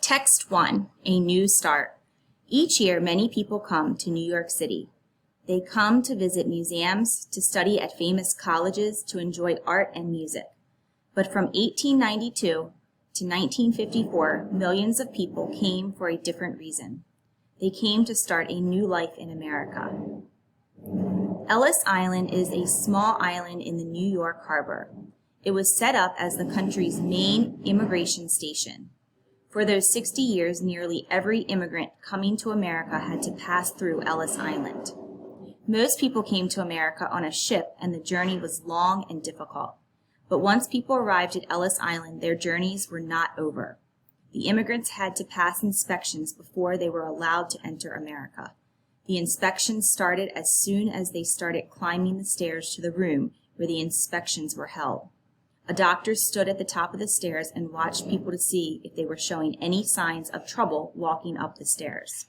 Text 1, a new start. Each year, many people come to New York City. They come to visit museums, to study at famous colleges, to enjoy art and music. But from 1892 to 1954, millions of people came for a different reason. They came to start a new life in America. Ellis Island is a small island in the New York harbor. It was set up as the country's main immigration station. For those 60 years, nearly every immigrant coming to America had to pass through Ellis Island. Most people came to America on a ship, and the journey was long and difficult. But once people arrived at Ellis Island, their journeys were not over. The immigrants had to pass inspections before they were allowed to enter America. The inspections started as soon as they started climbing the stairs to the room where the inspections were held. A doctor stood at the top of the stairs and watched people to see if they were showing any signs of trouble walking up the stairs.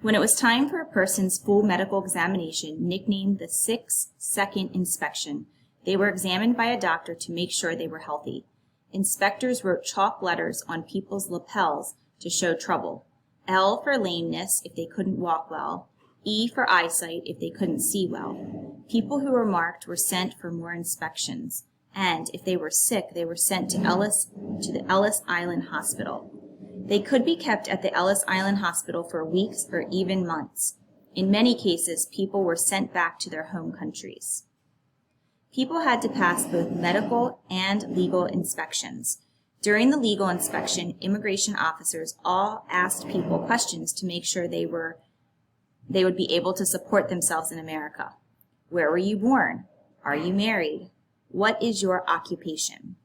When it was time for a person's full medical examination, nicknamed the 6-second inspection, they were examined by a doctor to make sure they were healthy. Inspectors wrote chalk letters on people's lapels to show trouble. L for lameness if they couldn't walk well, E for eyesight if they couldn't see well. People who were marked were sent for more inspections, and if they were sick, they were sent to the Ellis Island Hospital. They could be kept at the Ellis Island Hospital for weeks or even months. In many cases, people were sent back to their home countries. People had to pass both medical and legal inspections. During the legal inspection, immigration officers all asked people questions to make sure they would be able to support themselves in America. Where were you born? Are you married? What is your occupation?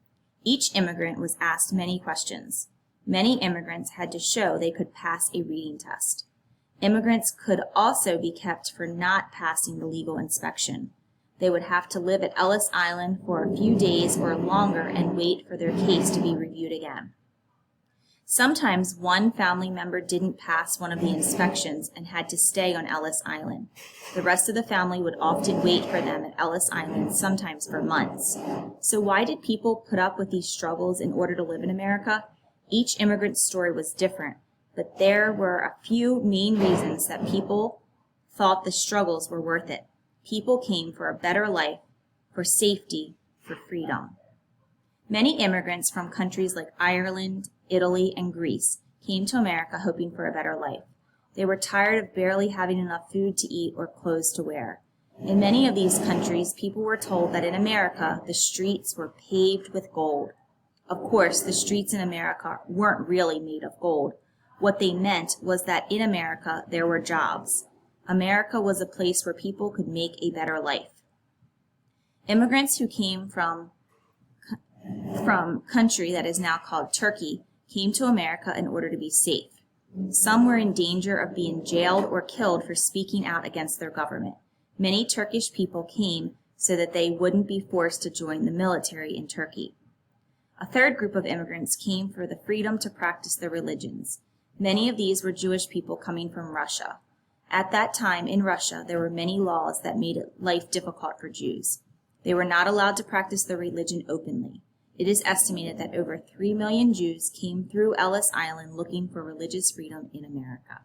Each immigrant was asked many questions. Many immigrants had to show they could pass a reading test. Immigrants could also be kept for not passing the legal inspection. They would have to live at Ellis Island for a few days or longer and wait for their case to be reviewed again. Sometimes one family member didn't pass one of the inspections and had to stay on Ellis Island. The rest of the family would often wait for them at Ellis Island, sometimes for months. So why did people put up with these struggles in order to live in America? Each immigrant's story was different, but there were a few main reasons that people thought the struggles were worth it. People came for a better life, for safety, for freedom. Many immigrants from countries like Ireland, Italy, and Greece came to America hoping for a better life. They were tired of barely having enough food to eat or clothes to wear. In many of these countries, people were told that in America, the streets were paved with gold. Of course, the streets in America weren't really made of gold. What they meant was that in America, there were jobs. America was a place where people could make a better life. Immigrants who came from country that is now called Turkey came to America in order to be safe. Some were in danger of being jailed or killed for speaking out against their government. Many Turkish people came so that they wouldn't be forced to join the military in Turkey. A third group of immigrants came for the freedom to practice their religions. Many of these were Jewish people coming from Russia. At that time in Russia, there were many laws that made life difficult for Jews. They were not allowed to practice their religion openly. It is estimated that over 3 million Jews came through Ellis Island looking for religious freedom in America.